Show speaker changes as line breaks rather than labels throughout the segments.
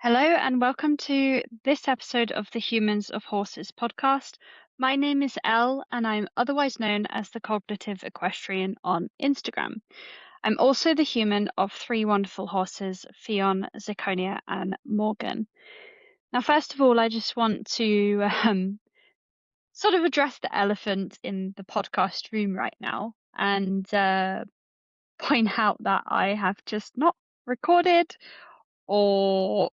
Hello and welcome to this episode of the Humans of Horses podcast. My name is Elle and I'm otherwise known as the Cognitive Equestrian on Instagram. I'm also the human of three wonderful horses, Fion, Zirconia, and Morgan. Now, first of all, I just want to sort of address the elephant in the podcast room right now and point out that I have just not recorded or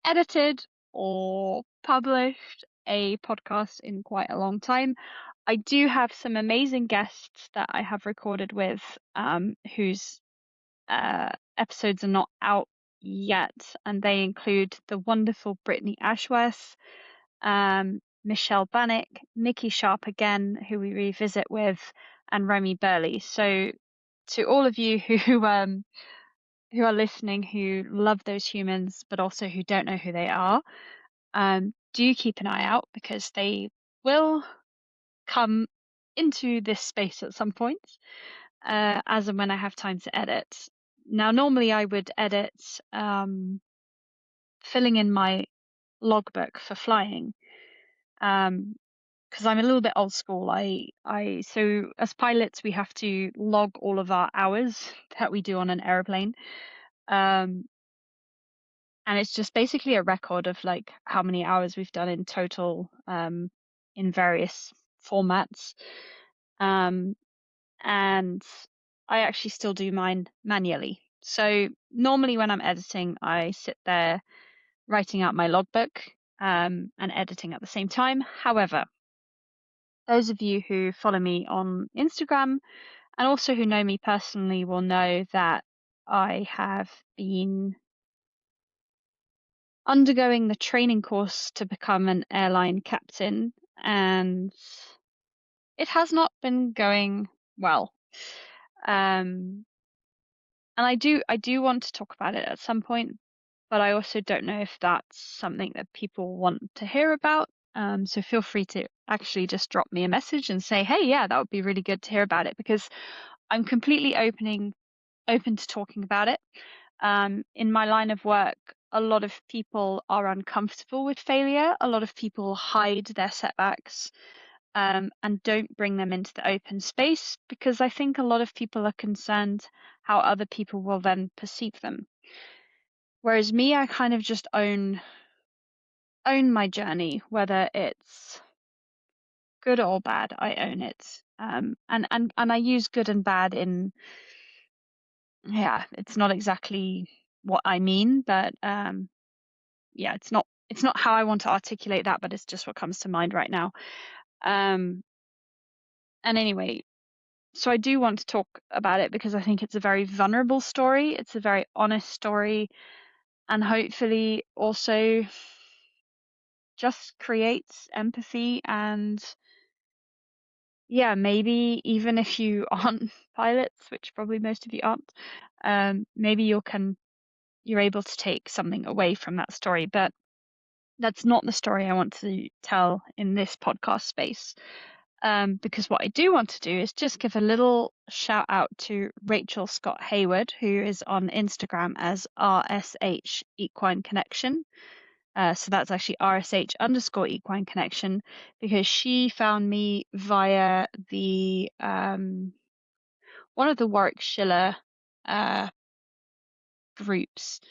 edited or published a podcast in quite a long time. I do have some amazing guests that I have recorded with, whose episodes are not out yet, and they include the wonderful Brittany Ashworth, Michelle Bannock, Nikki Sharp again, who we revisit with, and Remy Burley. So, to all of you who are listening, who love those humans, but also who don't know who they are, do keep an eye out because they will come into this space at some point, as and when I have time to edit. Now, normally I would edit filling in my logbook for flying, because I'm a little bit old school. So as pilots we have to log all of our hours that we do on an airplane. Um, and it's just basically a record of like how many hours we've done in total, in various formats. And I actually still do mine manually. So normally when I'm editing, I sit there writing out my logbook, and editing at the same time. However, those of you who follow me on Instagram and also who know me personally will know that I have been undergoing the training course to become an airline captain, and it has not been going well. And I do want to talk about it at some point, but I also don't know if that's something that people want to hear about. So feel free to actually just drop me a message and say, hey, yeah, that would be really good to hear about it, because I'm completely open to talking about it. In my line of work, a lot of people are uncomfortable with failure. A lot of people hide their setbacks, and don't bring them into the open space because I think a lot of people are concerned how other people will then perceive them. Whereas me, I kind of just own my journey, whether it's good or bad. I own it, and I use good and bad in, yeah, it's not exactly what I mean, but yeah, it's not how I want to articulate that, but it's just what comes to mind right now. And anyway, so I do want to talk about it because I think it's a very vulnerable story. It's a very honest story, and hopefully also just creates empathy. And yeah, maybe even if you aren't pilots, which probably most of you aren't, maybe you're able to take something away from that story. But that's not the story I want to tell in this podcast space. Because what I do want to do is just give a little shout out to Rachel Scott Hayward, who is on Instagram as RSH Equine Connection. So that's actually RSH_Equine Connection, because she found me via the one of the Warwick Schiller groups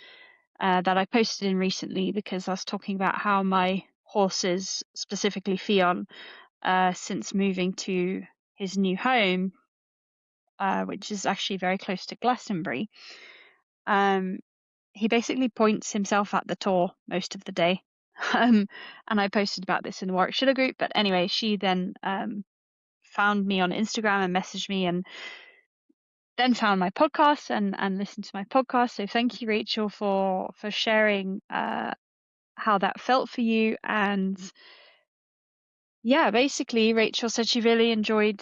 that I posted in recently, because I was talking about how my horses, specifically Fion, since moving to his new home, which is actually very close to Glastonbury, he basically points himself at the tor most of the day. And I posted about this in the Warwick Schiller group. But anyway, she then found me on Instagram and messaged me, and then found my podcast and listened to my podcast. So thank you, Rachel, for sharing how that felt for you. And yeah, basically, Rachel said she really enjoyed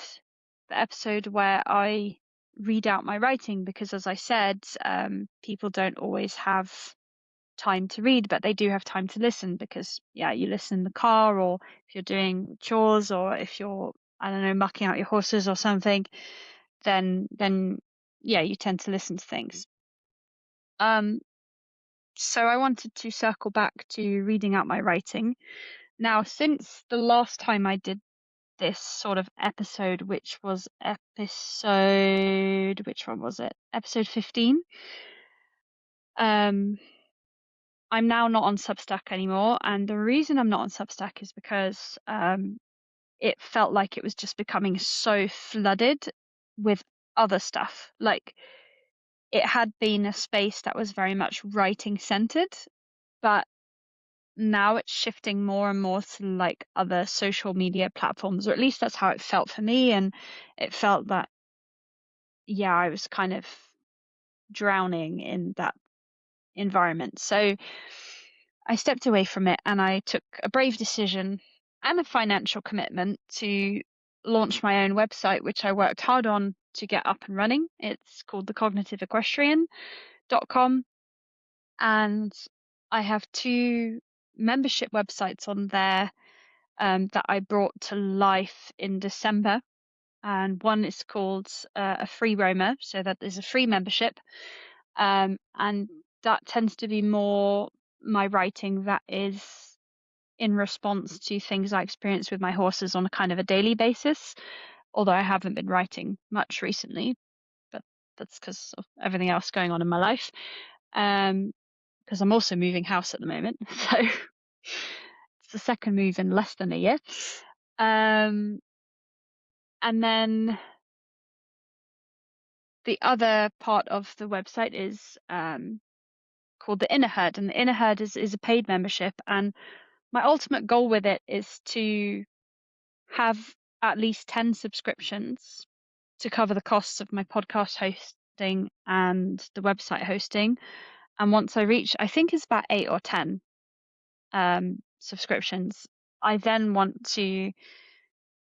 the episode where I read out my writing, because as I said, people don't always have time to read, but they do have time to listen, because yeah, you listen in the car, or if you're doing chores, or if you're, I don't know, mucking out your horses or something, then yeah, you tend to listen to things. So I wanted to circle back to reading out my writing. Now, since the last time I did this sort of episode, which was which one was it? Episode 15. I'm now not on Substack anymore, and the reason I'm not on Substack is because it felt like it was just becoming so flooded with other stuff. Like, it had been a space that was very much writing centered, but now it's shifting more and more to like other social media platforms, or at least that's how it felt for me. And it felt that, yeah, I was kind of drowning in that environment. So I stepped away from it, and I took a brave decision and a financial commitment to launch my own website, which I worked hard on to get up and running. It's called thecognitiveequestrian.com. And I have two membership websites on there that I brought to life in December. And one is called a free roamer, so that is a free membership. And that tends to be more my writing that is in response to things I experience with my horses on a kind of a daily basis. Although I haven't been writing much recently, but that's because of everything else going on in my life. Because I'm also moving house at the moment, so it's the second move in less than a year. And then the other part of the website is called the Inner Herd, and the Inner Herd is a paid membership. And my ultimate goal with it is to have at least 10 subscriptions to cover the costs of my podcast hosting and the website hosting. And once I reach, I think it's about 8 or 10 subscriptions, I then want to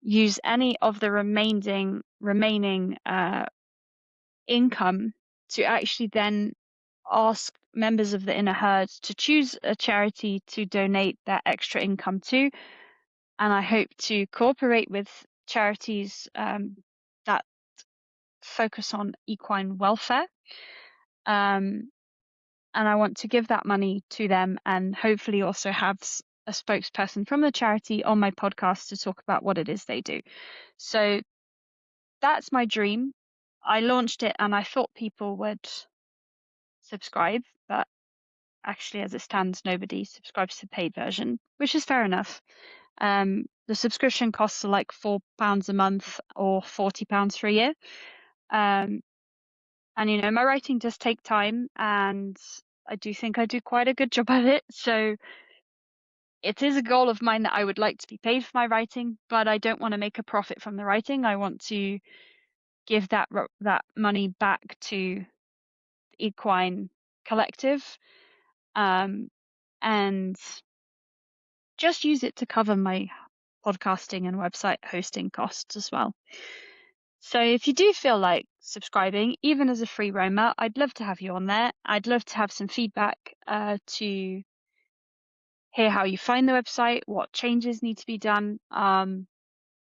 use any of the remaining income to actually then ask members of the Inner Herd to choose a charity to donate their extra income to. And I hope to cooperate with charities that focus on equine welfare. And I want to give that money to them, and hopefully also have a spokesperson from the charity on my podcast to talk about what it is they do. So that's my dream. I launched it and I thought people would subscribe, but actually, as it stands, nobody subscribes to the paid version, which is fair enough. The subscription costs are like £4 a month or £40 for a year. And you know, my writing does take time, and I do think I do quite a good job at it. So it is a goal of mine that I would like to be paid for my writing, but I don't want to make a profit from the writing. I want to give that money back to the Equine Collective, and just use it to cover my podcasting and website hosting costs as well. So if you do feel like subscribing, even as a free roamer, I'd love to have you on there. I'd love to have some feedback to hear how you find the website, what changes need to be done, and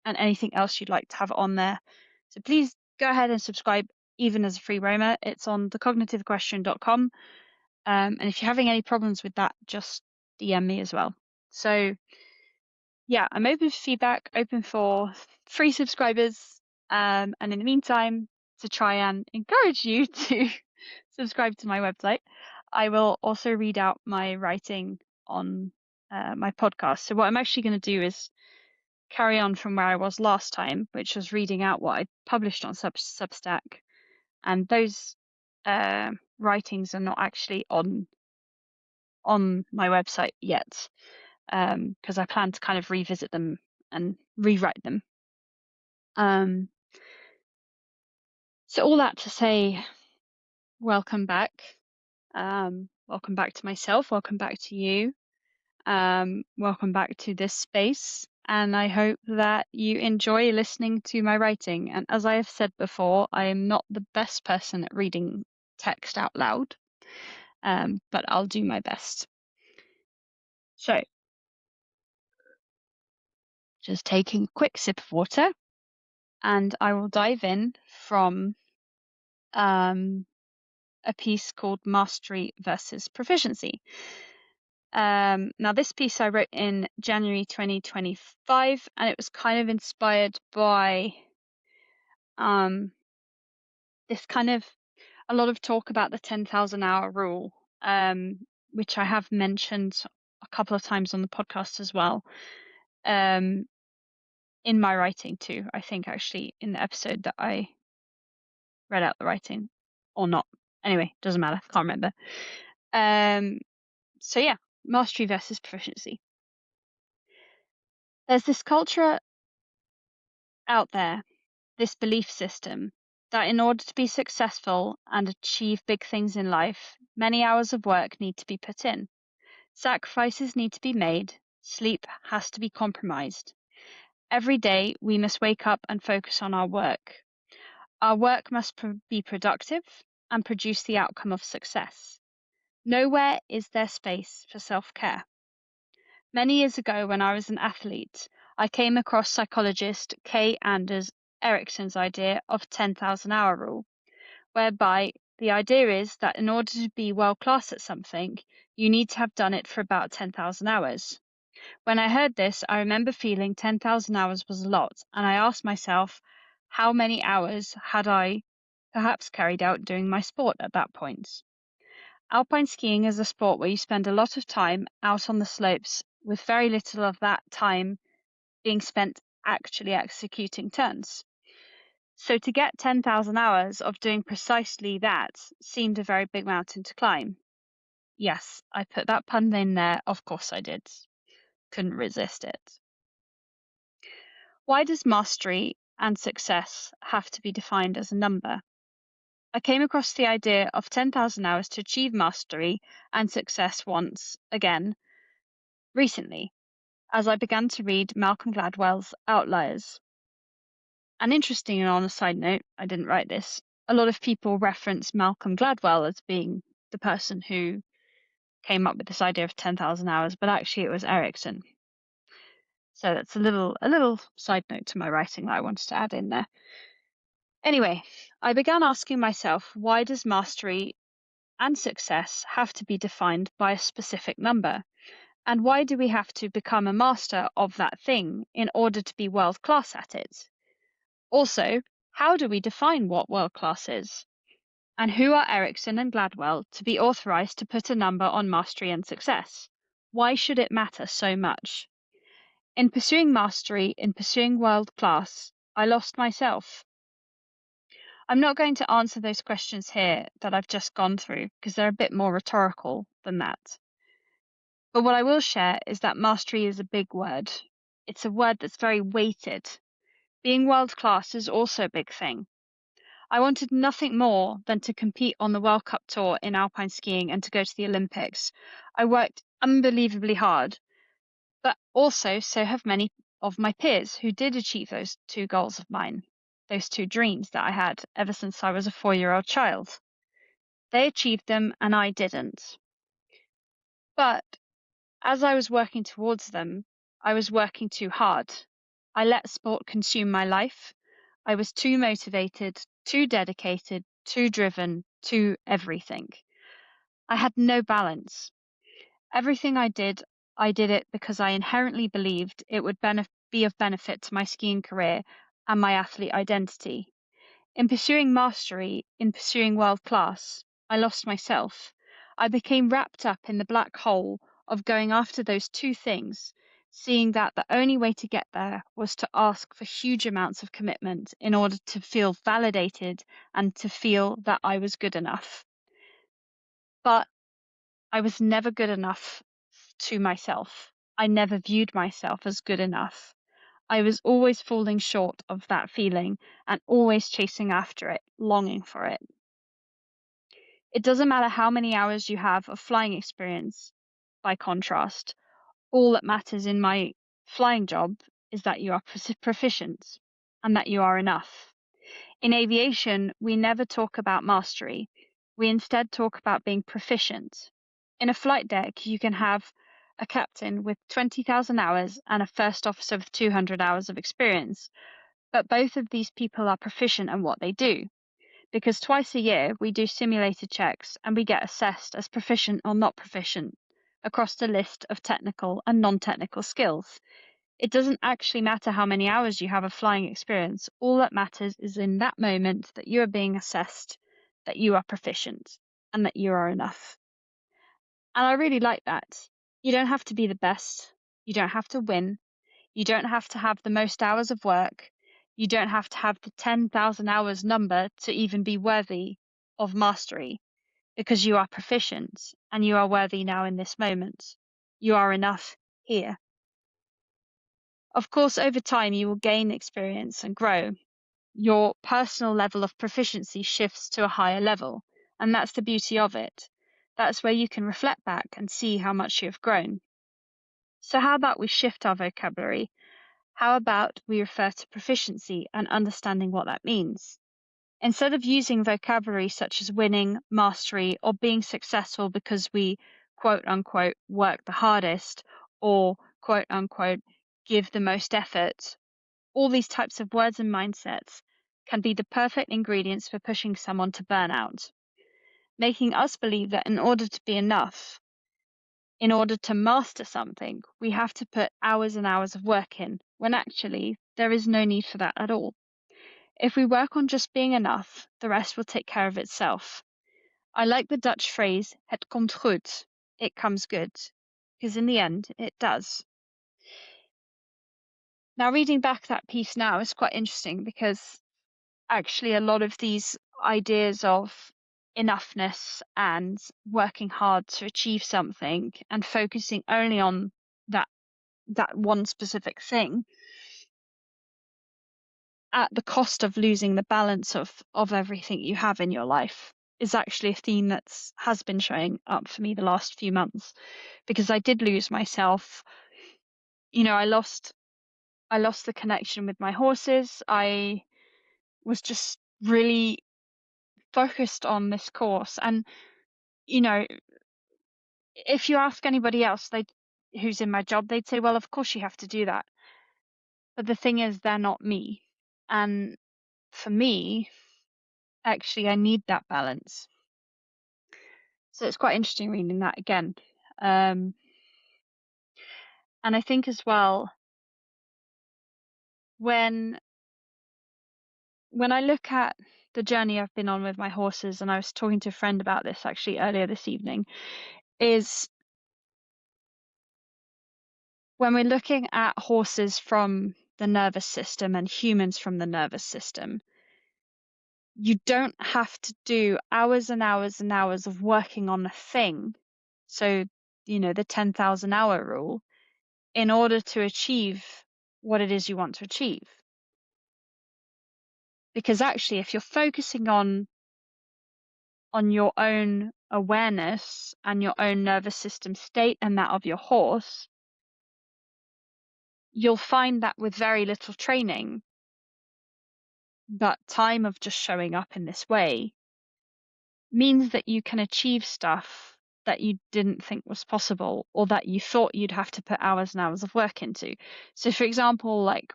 anything else you'd like to have on there. So please go ahead and subscribe, even as a free roamer. It's on thecognitiveequestrian.com. And if you're having any problems with that, just DM me as well. So yeah, I'm open for feedback, open for free subscribers. And in the meantime, to try and encourage you to subscribe to my website, I will also read out my writing on my podcast. So what I'm actually going to do is carry on from where I was last time, which was reading out what I published on Substack. And those writings are not actually on my website yet, because I plan to kind of revisit them and rewrite them. So all that to say, welcome back. Welcome back to myself. Welcome back to you. Welcome back to this space. And I hope that you enjoy listening to my writing. And as I have said before, I am not the best person at reading text out loud, but I'll do my best. So, just taking a quick sip of water, and I will dive in from a piece called Mastery versus Proficiency. Now, this piece I wrote in January 2025, and it was kind of inspired by this kind of a lot of talk about the 10,000 hour rule, which I have mentioned a couple of times on the podcast as well. In my writing too, I think actually in the episode that I read out the writing or not. Anyway, doesn't matter. Can't remember. So yeah, mastery versus proficiency. There's this culture out there, this belief system, that in order to be successful and achieve big things in life, many hours of work need to be put in. Sacrifices need to be made. Sleep has to be compromised. Every day, we must wake up and focus on our work. Our work must be productive and produce the outcome of success. Nowhere is there space for self-care. Many years ago, when I was an athlete, I came across psychologist Kay Anders Ericsson's idea of 10,000 hour rule, whereby the idea is that in order to be world class at something, you need to have done it for about 10,000 hours. When I heard this, I remember feeling 10,000 hours was a lot, and I asked myself, how many hours had I perhaps carried out doing my sport at that point? Alpine skiing is a sport where you spend a lot of time out on the slopes, with very little of that time being spent actually executing turns. So to get 10,000 hours of doing precisely that seemed a very big mountain to climb. Yes, I put that pun in there. Of course I did. Couldn't resist it. Why does mastery and success have to be defined as a number? I came across the idea of 10,000 hours to achieve mastery and success once again recently, as I began to read Malcolm Gladwell's Outliers. And interesting, and on a side note, I didn't write this, a lot of people reference Malcolm Gladwell as being the person who came up with this idea of 10,000 hours, but actually it was Ericsson. So that's a little side note to my writing that I wanted to add in there. Anyway, I began asking myself, why does mastery and success have to be defined by a specific number? And why do we have to become a master of that thing in order to be world class at it? Also, how do we define what world class is? And who are Ericsson and Gladwell to be authorized to put a number on mastery and success? Why should it matter so much? In pursuing mastery, in pursuing world class, I lost myself. I'm not going to answer those questions here that I've just gone through because they're a bit more rhetorical than that. But what I will share is that mastery is a big word. It's a word that's very weighted. Being world class is also a big thing. I wanted nothing more than to compete on the World Cup Tour in alpine skiing and to go to the Olympics. I worked unbelievably hard, but also so have many of my peers who did achieve those two goals of mine, those two dreams that I had ever since I was a 4-year-old child. They achieved them and I didn't. But as I was working towards them, I was working too hard. I let sport consume my life. I was too motivated, too dedicated, too driven, too everything. I had no balance. Everything I did it because I inherently believed it would be of benefit to my skiing career and my athlete identity. In pursuing mastery, in pursuing world class, I lost myself. I became wrapped up in the black hole of going after those two things, seeing that the only way to get there was to ask for huge amounts of commitment in order to feel validated and to feel that I was good enough. But I was never good enough to myself. I never viewed myself as good enough. I was always falling short of that feeling and always chasing after it, longing for it. It doesn't matter how many hours you have of flying experience, by contrast. All that matters in my flying job is that you are proficient and that you are enough. In aviation, we never talk about mastery. We instead talk about being proficient. In a flight deck, you can have a captain with 20,000 hours and a first officer with 200 hours of experience, but both of these people are proficient in what they do. because twice a year we do simulated checks and we get assessed as proficient or not proficient across the list of technical and non-technical skills. It doesn't actually matter how many hours you have of flying experience. All that matters is in that moment that you are being assessed, that you are proficient, and that you are enough. And I really like that. You don't have to be the best. You don't have to win. You don't have to have the most hours of work. You don't have to have the 10,000 hours number to even be worthy of mastery, because you are proficient and you are worthy now in this moment. You are enough here. Of course, over time, you will gain experience and grow. Your personal level of proficiency shifts to a higher level, and that's the beauty of it. That's where you can reflect back and see how much you have grown. So how about we shift our vocabulary? How about we refer to proficiency and understanding what that means? Instead of using vocabulary such as winning, mastery, or being successful because we quote unquote work the hardest or quote unquote give the most effort, all these types of words and mindsets can be the perfect ingredients for pushing someone to burnout, making us believe that in order to be enough, in order to master something, we have to put hours and hours of work in, when actually there is no need for that at all. If we work on just being enough, the rest will take care of itself. I like the Dutch phrase, het komt goed, it comes good, because in the end, it does. Now, reading back that piece now is quite interesting because actually a lot of these ideas of enoughness and working hard to achieve something and focusing only on that one specific thing at the cost of losing the balance of everything you have in your life is actually a theme that has been showing up for me the last few months, because I did lose myself. I lost the connection with my horses. I was just really focused on this course. And, you know, if you ask anybody else who's in my job, they'd say, well, of course you have to do that. But the thing is, they're not me. And for me, actually, I need that balance. So it's quite interesting reading that again. And I think as well, when I look at the journey I've been on with my horses, and I was talking to a friend about this actually earlier this evening, is when we're looking at horses from the nervous system and humans from the nervous system, you don't have to do hours and hours and hours of working on a thing. So, the 10,000 hour rule in order to achieve what it is you want to achieve. Because actually, if you're focusing on your own awareness and your own nervous system state and that of your horse, you'll find that with very little training, that time of just showing up in this way means that you can achieve stuff that you didn't think was possible, or that you thought you'd have to put hours and hours of work into. So for example, like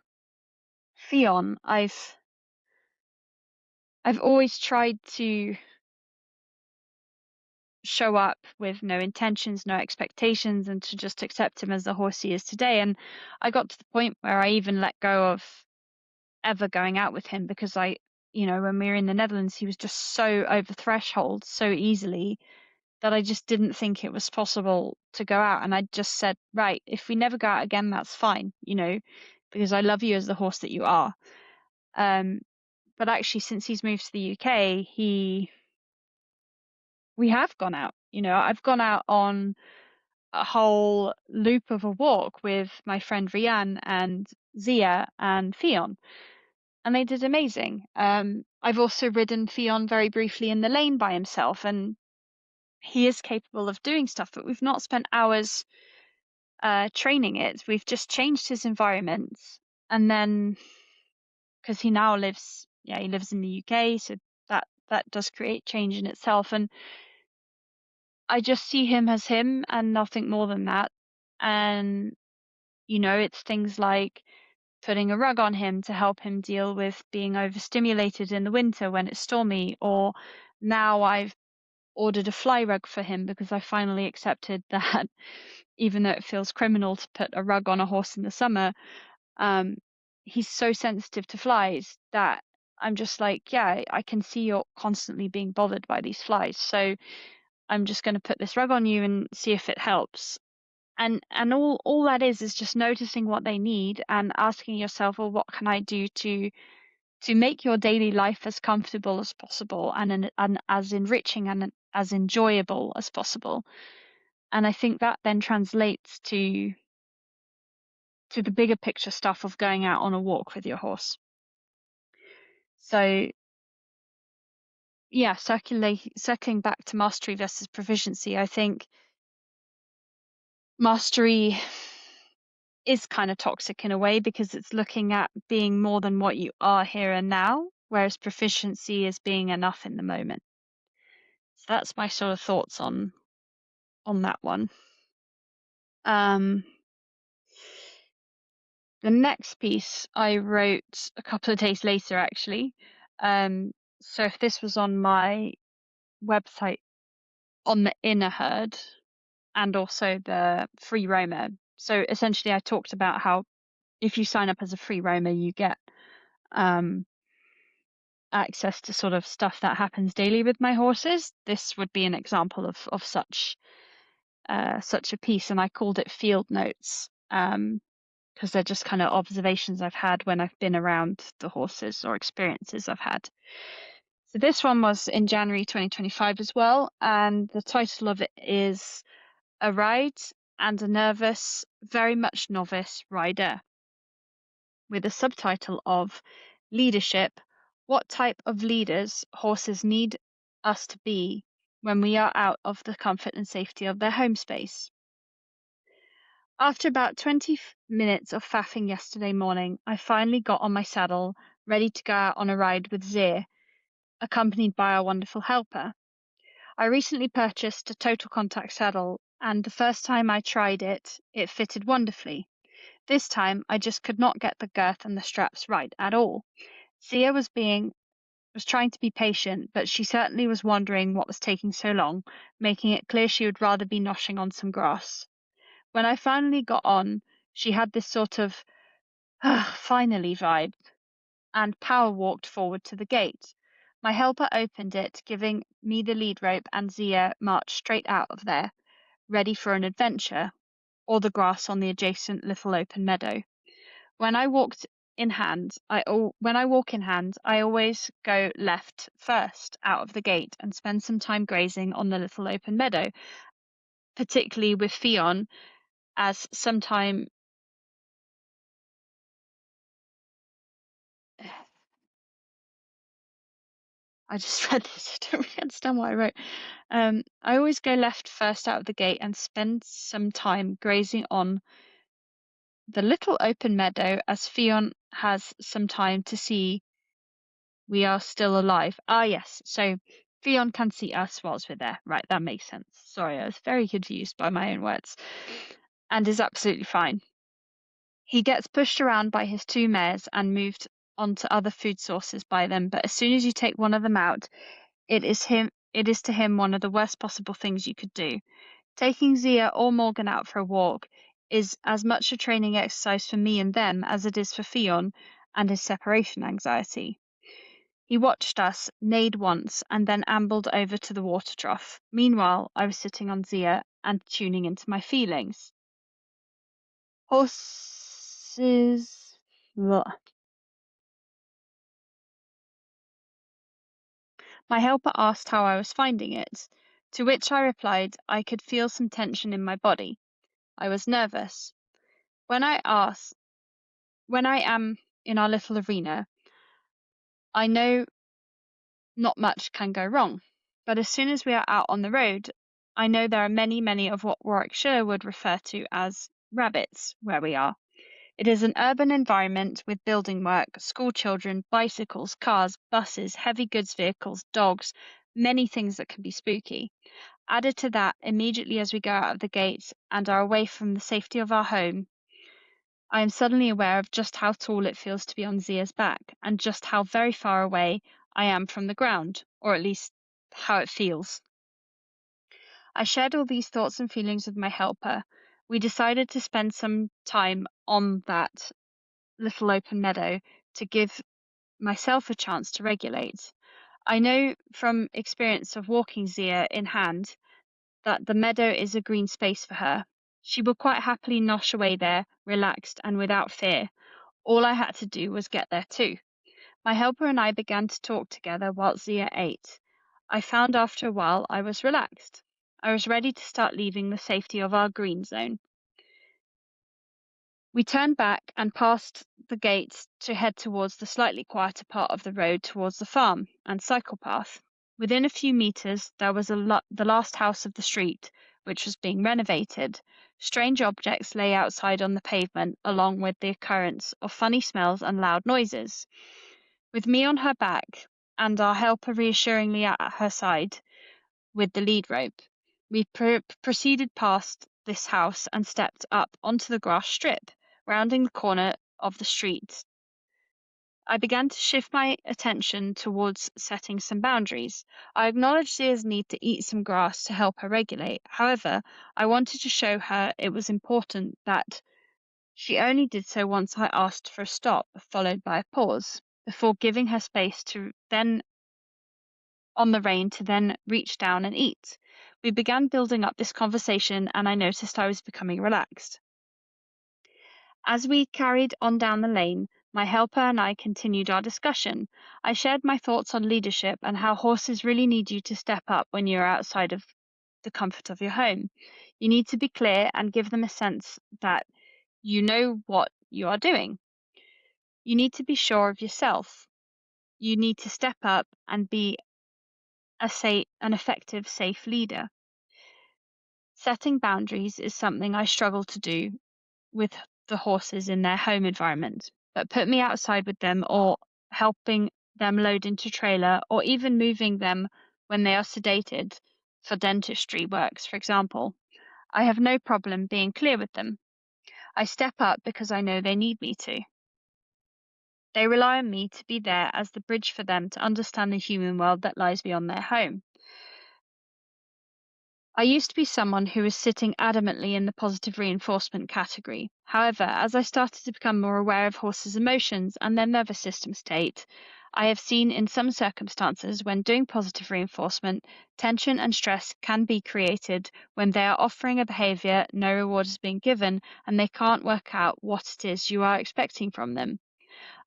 Theon, I've always tried to show up with no intentions, no expectations, and to just accept him as the horse he is today. And I got to the point where I even let go of ever going out with him, because when we were in the Netherlands, he was just so over threshold so easily that I just didn't think it was possible to go out. And I just said, right, if we never go out again, that's fine, because I love you as the horse that you are. But actually, since he's moved to the UK, we have gone out. I've gone out on a whole loop of a walk with my friend Rianne and Zia and Theon, and they did amazing. I've also ridden Theon very briefly in the lane by himself, and he is capable of doing stuff, but we've not spent hours training it. We've just changed his environment, and then because he now lives in the UK, so that does create change in itself. And I just see him as him and nothing more than that. And it's things like putting a rug on him to help him deal with being overstimulated in the winter when it's stormy, or now I've ordered a fly rug for him because I finally accepted that even though it feels criminal to put a rug on a horse in the summer, he's so sensitive to flies that I'm just like, yeah, I can see you're constantly being bothered by these flies. So I'm just going to put this rug on you and see if it helps. And all that is just noticing what they need and asking yourself, well, what can I do to make your daily life as comfortable as possible and as enriching and as enjoyable as possible. And I think that then translates to the bigger picture stuff of going out on a walk with your horse. So yeah, circling back to mastery versus proficiency, I think mastery is kind of toxic in a way because it's looking at being more than what you are here and now, whereas proficiency is being enough in the moment. So that's my sort of thoughts on that one. The next piece I wrote a couple of days later, actually. So if this was on my website on the inner herd and also the free roamer. So essentially, I talked about how if you sign up as a free roamer, you get access to sort of stuff that happens daily with my horses. This would be an example of such a piece, and I called it field notes. Because they're just kind of observations I've had when I've been around the horses or experiences I've had. So this one was in January 2025 as well, and the title of it is A Ride and a Nervous, Very Much Novice Rider, with a subtitle of Leadership, What Type of Leaders Horses Need Us to Be When We Are Out of the Comfort and Safety of Their Home Space. After about 20 minutes of faffing yesterday morning, I finally got on my saddle, ready to go out on a ride with Zir, accompanied by our wonderful helper. I recently purchased a total contact saddle, and the first time I tried it, it fitted wonderfully. This time, I just could not get the girth and the straps right at all. Zir was trying to be patient, but she certainly was wondering what was taking so long, making it clear she would rather be noshing on some grass. When I finally got on, she had this sort of finally vibe and power walked forward to the gate. My helper opened it, giving me the lead rope, and Zia marched straight out of there, ready for an adventure, or the grass on the adjacent little open meadow. When I walk in hand, I always go left first out of the gate and spend some time grazing on the little open meadow, particularly with Fion, as sometime I just read this. I don't really understand what I wrote. I always go left first out of the gate and spend some time grazing on the little open meadow as Fion has some time to see we are still alive. Ah, yes. So Fion can see us whilst we're there. Right, that makes sense. Sorry, I was very confused by my own words. And is absolutely fine. He gets pushed around by his two mares and moved on to other food sources by them, but as soon as you take one of them out, it is to him one of the worst possible things you could do. Taking Zia or Morgan out for a walk is as much a training exercise for me and them as it is for Fion and his separation anxiety. He watched us, neighed once, and then ambled over to the water trough. Meanwhile, I was sitting on Zia and tuning into my feelings. Horses. Ugh. My helper asked how I was finding it, to which I replied I could feel some tension in my body. I was nervous. When I am in our little arena, I know not much can go wrong. But as soon as we are out on the road, I know there are many, many of what Warwickshire would refer to as rabbits where we are. It is an urban environment with building work, school children, bicycles, cars, buses, heavy goods vehicles, dogs, many things that can be spooky. Added to that, immediately as we go out of the gates and are away from the safety of our home, I am suddenly aware of just how tall it feels to be on Zia's back and just how very far away I am from the ground, or at least how it feels. I shared all these thoughts and feelings with my helper. We decided to spend some time on that little open meadow to give myself a chance to regulate. I know from experience of walking Zia in hand that the meadow is a green space for her. She will quite happily nosh away there, relaxed and without fear. All I had to do was get there too. My helper and I began to talk together while Zia ate. I found after a while I was relaxed. I was ready to start leaving the safety of our green zone. We turned back and passed the gates to head towards the slightly quieter part of the road towards the farm and cycle path. Within a few meters, there was the last house of the street, which was being renovated. Strange objects lay outside on the pavement, along with the occurrence of funny smells and loud noises. With me on her back and our helper reassuringly at her side with the lead rope, we proceeded past this house and stepped up onto the grass strip, rounding the corner of the street. I began to shift my attention towards setting some boundaries. I acknowledged Zia's need to eat some grass to help her regulate. However, I wanted to show her it was important that she only did so once I asked for a stop, followed by a pause, before giving her space to then on the rein to then reach down and eat. We began building up this conversation, and I noticed I was becoming relaxed. As we carried on down the lane, my helper and I continued our discussion. I shared my thoughts on leadership and how horses really need you to step up when you're outside of the comfort of your home. You need to be clear and give them a sense that you know what you are doing. You need to be sure of yourself. You need to step up and be an effective, safe leader. Setting boundaries is something I struggle to do with the horses in their home environment, but put me outside with them or helping them load into trailer or even moving them when they are sedated for dentistry works, for example. I have no problem being clear with them. I step up because I know they need me to. They rely on me to be there as the bridge for them to understand the human world that lies beyond their home. I used to be someone who was sitting adamantly in the positive reinforcement category. However, as I started to become more aware of horses' emotions and their nervous system state, I have seen in some circumstances when doing positive reinforcement, tension and stress can be created when they are offering a behavior no reward is being given and they can't work out what it is you are expecting from them.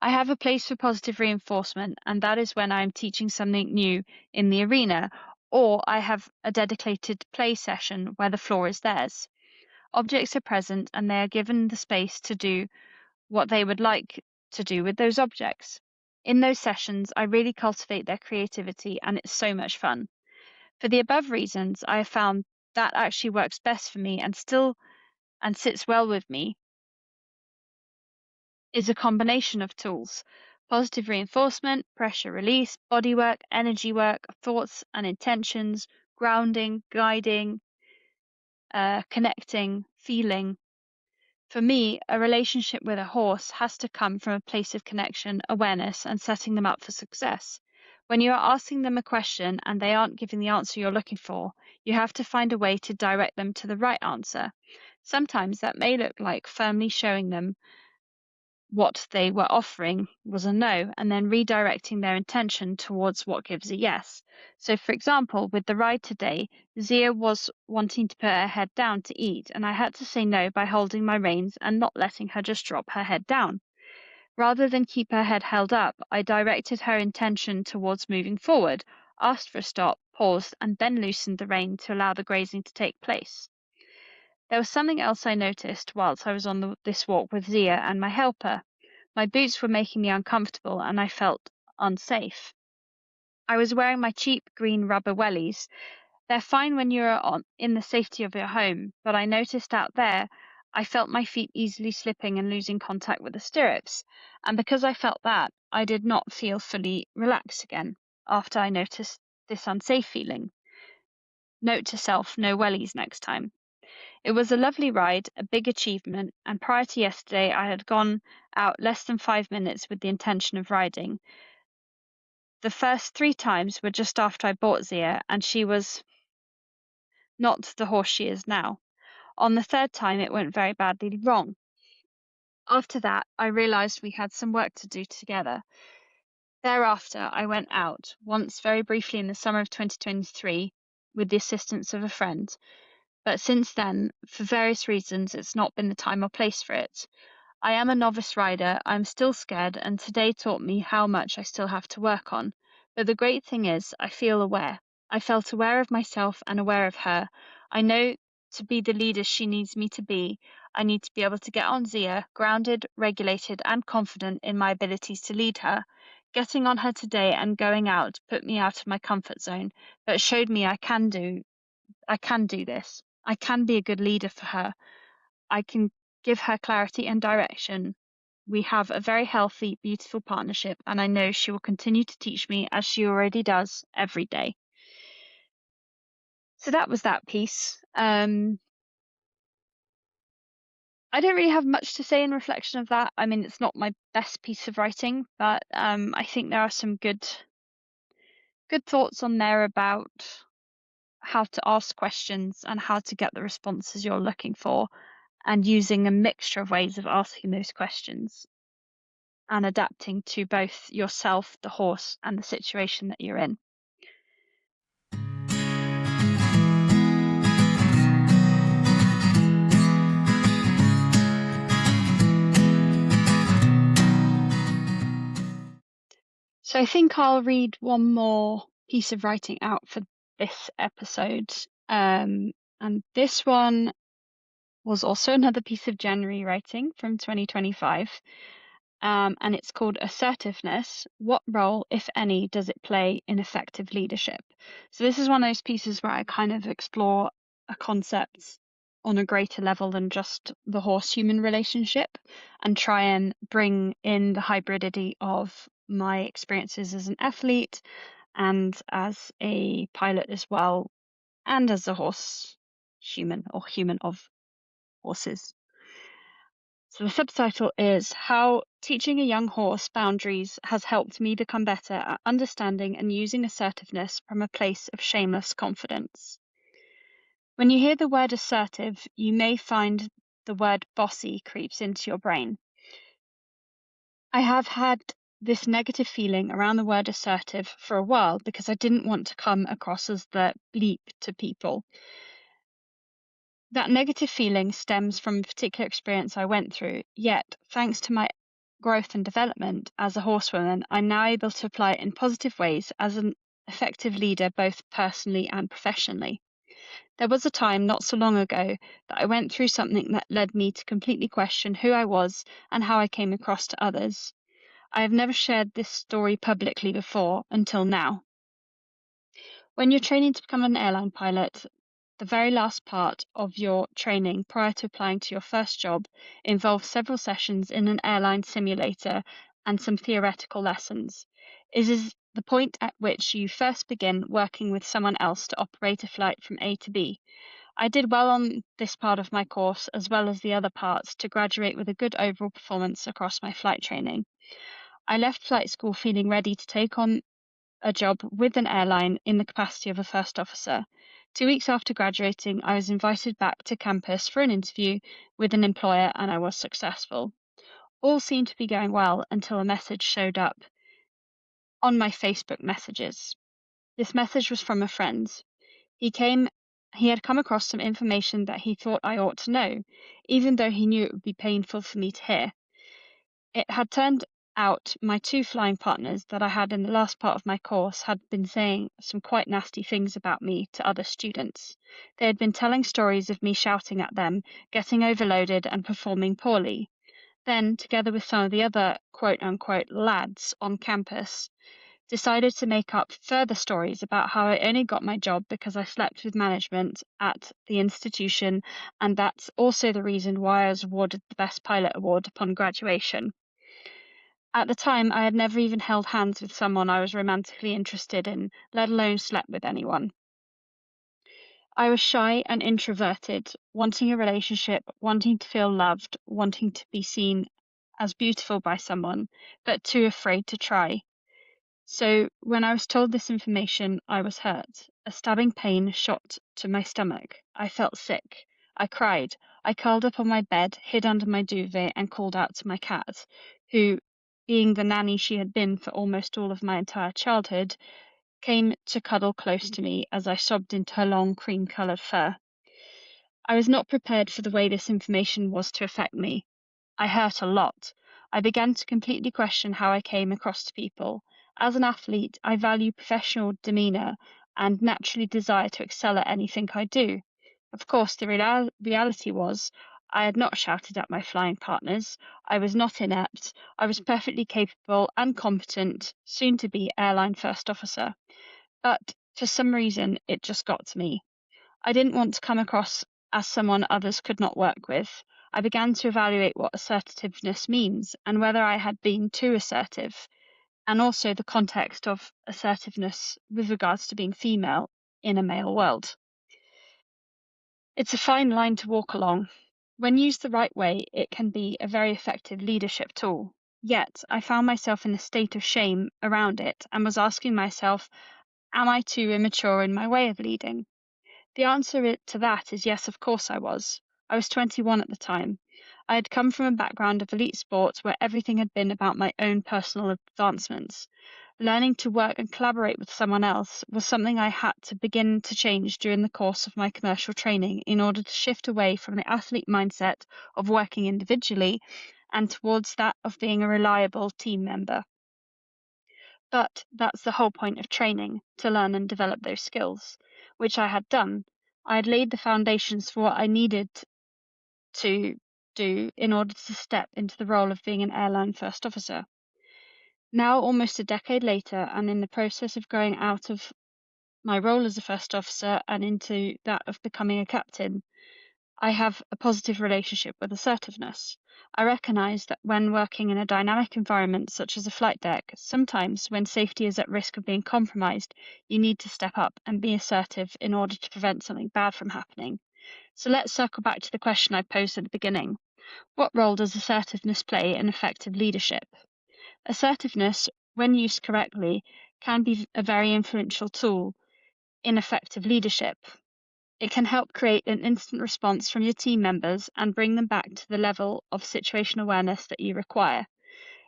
I have a place for positive reinforcement, and that is when I am teaching something new in the arena, or I have a dedicated play session where the floor is theirs. Objects are present and they are given the space to do what they would like to do with those objects. In those sessions, I really cultivate their creativity and it's so much fun. For the above reasons, I have found that actually works best for me and sits well with me is a combination of tools: positive reinforcement, pressure release, body work, energy work, thoughts and intentions, grounding, guiding, connecting, feeling. For me, a relationship with a horse has to come from a place of connection, awareness, and setting them up for success. When you are asking them a question and they aren't giving the answer you're looking for, you have to find a way to direct them to the right answer. Sometimes that may look like firmly showing them what they were offering was a no, and then redirecting their intention towards what gives a yes. So, for example, with the ride today, Zia was wanting to put her head down to eat, and I had to say no by holding my reins and not letting her just drop her head down. Rather than keep her head held up, I directed her intention towards moving forward, asked for a stop, paused, and then loosened the rein to allow the grazing to take place. There was something else I noticed whilst I was on this walk with Zia and my helper. My boots were making me uncomfortable and I felt unsafe. I was wearing my cheap green rubber wellies. They're fine when you're in the safety of your home, but I noticed out there I felt my feet easily slipping and losing contact with the stirrups. And because I felt that, I did not feel fully relaxed again after I noticed this unsafe feeling. Note to self, no wellies next time. It was a lovely ride, a big achievement, and prior to yesterday, I had gone out less than 5 minutes with the intention of riding. The first 3 times were just after I bought Zia, and she was not the horse she is now. On the third time, it went very badly wrong. After that, I realized we had some work to do together. Thereafter, I went out, once very briefly in the summer of 2023, with the assistance of a friend. But since then, for various reasons, it's not been the time or place for it. I am a novice rider, I'm still scared, and today taught me how much I still have to work on. But the great thing is, I feel aware. I felt aware of myself and aware of her. I know to be the leader she needs me to be, I need to be able to get on Zia, grounded, regulated, and confident in my abilities to lead her. Getting on her today and going out put me out of my comfort zone, but showed me I can do this. I can be a good leader for her. I can give her clarity and direction. We have a very healthy, beautiful partnership, and I know she will continue to teach me as she already does every day. So that was that piece. I don't really have much to say in reflection of that. I mean, it's not my best piece of writing, but I think there are some good thoughts on there about how to ask questions and how to get the responses you're looking for, and using a mixture of ways of asking those questions and adapting to both yourself, the horse, and the situation that you're in. So I think I'll read one more piece of writing out for this episode. And this one was also another piece of January writing from 2025. And it's called Assertiveness. What role, if any, does it play in effective leadership? So this is one of those pieces where I kind of explore a concept on a greater level than just the horse-human relationship, and try and bring in the hybridity of my experiences as an athlete and as a pilot as well, and as a horse human, or human of horses. So the subtitle is How Teaching a Young Horse Boundaries Has Helped Me Become Better at Understanding and Using Assertiveness from a Place of Shameless Confidence. When you hear the word assertive, you may find the word bossy creeps into your brain. I have had this negative feeling around the word assertive for a while because I didn't want to come across as the bleep to people. That negative feeling stems from a particular experience I went through, yet, thanks to my growth and development as a horsewoman, I'm now able to apply it in positive ways as an effective leader, both personally and professionally. There was a time not so long ago that I went through something that led me to completely question who I was and how I came across to others. I have never shared this story publicly before until now. When you're training to become an airline pilot, the very last part of your training prior to applying to your first job involves several sessions in an airline simulator and some theoretical lessons. It is the point at which you first begin working with someone else to operate a flight from A to B. I did well on this part of my course as well as the other parts to graduate with a good overall performance across my flight training. I left flight school feeling ready to take on a job with an airline in the capacity of a first officer. 2 weeks after graduating, I was invited back to campus for an interview with an employer, and I was successful. All seemed to be going well until a message showed up on my Facebook messages. This message was from a friend. He had come across some information that he thought I ought to know, even though he knew it would be painful for me to hear. It had turned out my 2 flying partners that I had in the last part of my course had been saying some quite nasty things about me to other students. They had been telling stories of me shouting at them, getting overloaded, and performing poorly. Then, together with some of the other quote-unquote lads on campus, decided to make up further stories about how I only got my job because I slept with management at the institution, and that's also the reason why I was awarded the Best Pilot Award upon graduation. At the time, I had never even held hands with someone I was romantically interested in, let alone slept with anyone. I was shy and introverted, wanting a relationship, wanting to feel loved, wanting to be seen as beautiful by someone, but too afraid to try. So when I was told this information, I was hurt. A stabbing pain shot to my stomach. I felt sick. I cried. I curled up on my bed, hid under my duvet, and called out to my cat, who, being the nanny she had been for almost all of my entire childhood, came to cuddle close to me as I sobbed into her long cream-colored fur. I was not prepared for the way this information was to affect me. I hurt a lot. I began to completely question how I came across to people. As an athlete, I value professional demeanor and naturally desire to excel at anything I do. Of course, the reality was I had not shouted at my flying partners. I was not inept. I was perfectly capable and competent, soon to be airline first officer. But for some reason, it just got to me. I didn't want to come across as someone others could not work with. I began to evaluate what assertiveness means and whether I had been too assertive, and also the context of assertiveness with regards to being female in a male world. It's a fine line to walk along. When used the right way, it can be a very effective leadership tool. Yet, I found myself in a state of shame around it and was asking myself, am I too immature in my way of leading? The answer to that is yes, of course I was. I was 21 at the time. I had come from a background of elite sports where everything had been about my own personal advancements. Learning to work and collaborate with someone else was something I had to begin to change during the course of my commercial training in order to shift away from the athlete mindset of working individually and towards that of being a reliable team member. But that's the whole point of training, to learn and develop those skills, which I had done. I had laid the foundations for what I needed to do in order to step into the role of being an airline first officer. Now, almost a decade later, and in the process of growing out of my role as a first officer and into that of becoming a captain, I have a positive relationship with assertiveness. I recognize that when working in a dynamic environment such as a flight deck, sometimes when safety is at risk of being compromised, you need to step up and be assertive in order to prevent something bad from happening. So let's circle back to the question I posed at the beginning. What role does assertiveness play in effective leadership? Assertiveness, when used correctly, can be a very influential tool in effective leadership. It can help create an instant response from your team members and bring them back to the level of situation awareness that you require.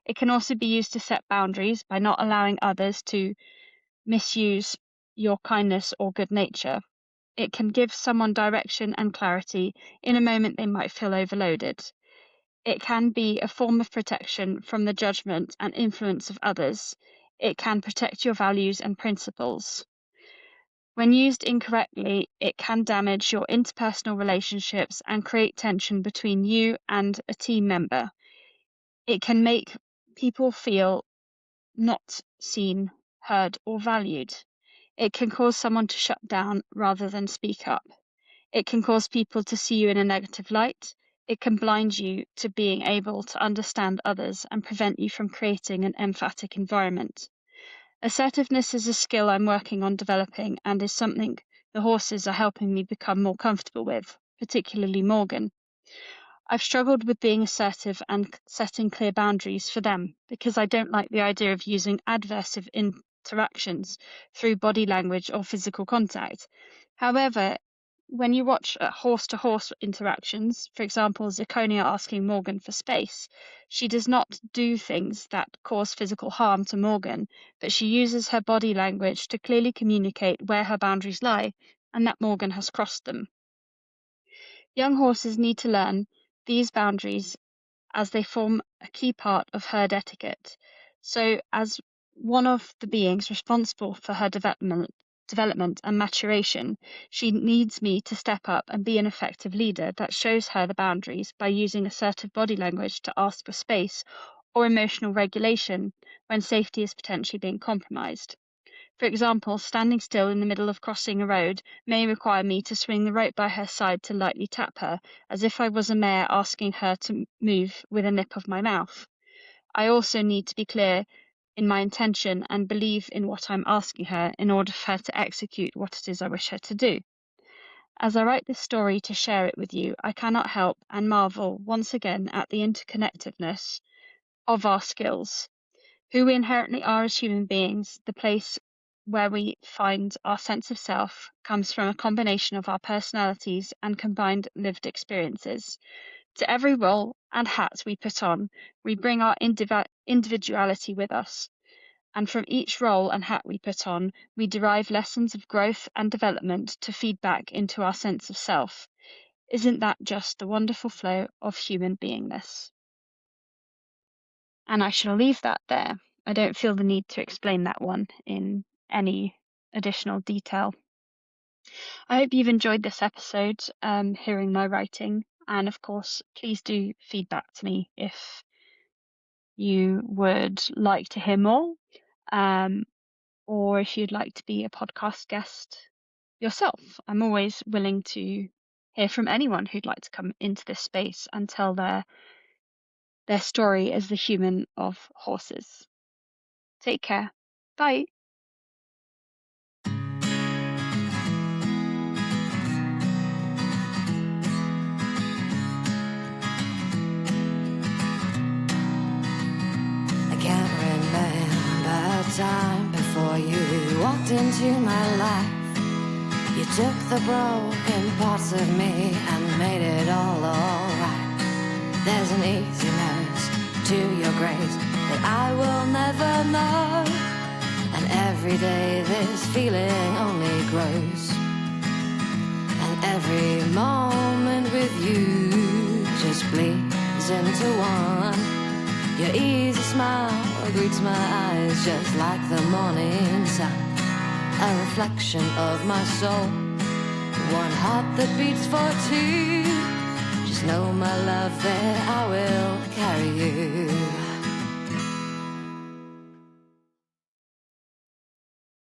It can also be used to set boundaries by not allowing others to misuse your kindness or good nature. It can give someone direction and clarity in a moment they might feel overloaded. It can be a form of protection from the judgment and influence of others. It can protect your values and principles. When used incorrectly, it can damage your interpersonal relationships and create tension between you and a team member. It can make people feel not seen, heard, or valued. It can cause someone to shut down rather than speak up. It can cause people to see you in a negative light. It can blind you to being able to understand others and prevent you from creating an emphatic environment. Assertiveness is a skill I'm working on developing and is something the horses are helping me become more comfortable with, particularly Morgan. I've struggled with being assertive and setting clear boundaries for them because I don't like the idea of using adversive interactions through body language or physical contact. However, when you watch horse-to-horse interactions, for example, Zirconia asking Morgan for space, she does not do things that cause physical harm to Morgan, but she uses her body language to clearly communicate where her boundaries lie and that Morgan has crossed them. Young horses need to learn these boundaries as they form a key part of herd etiquette. So, as one of the beings responsible for her development and maturation, she needs me to step up and be an effective leader that shows her the boundaries by using assertive body language to ask for space or emotional regulation when safety is potentially being compromised. For example, standing still in the middle of crossing a road may require me to swing the rope by her side to lightly tap her, as if I was a mare asking her to move with a nip of my mouth. I also need to be clear in my intention and believe in what I'm asking her in order for her to execute what it is I wish her to do. As I write this story to share it with you, I cannot help and marvel once again at the interconnectedness of our skills, who we inherently are as human beings. The place where we find our sense of self comes from a combination of our personalities and combined lived experiences. To every role and hat we put on, we bring our individuality with us. And from each role and hat we put on, we derive lessons of growth and development to feed back into our sense of self. Isn't that just the wonderful flow of human beingness? And I shall leave that there. I don't feel the need to explain that one in any additional detail. I hope you've enjoyed this episode, hearing my writing. And of course, please do feedback to me if you would like to hear more, or if you'd like to be a podcast guest yourself. I'm always willing to hear from anyone who'd like to come into this space and tell their story as the human of horses. Take care. Bye.
I can't remember a time before you walked into my life. You took the broken parts of me and made it all alright. There's an easiness to your grace that I will never know, and every day this feeling only grows, and every moment with you just bleeds into one. Your easy smile greets my eyes just like the morning sun, a reflection of my soul, one heart that beats for two. Just know, my love, that I will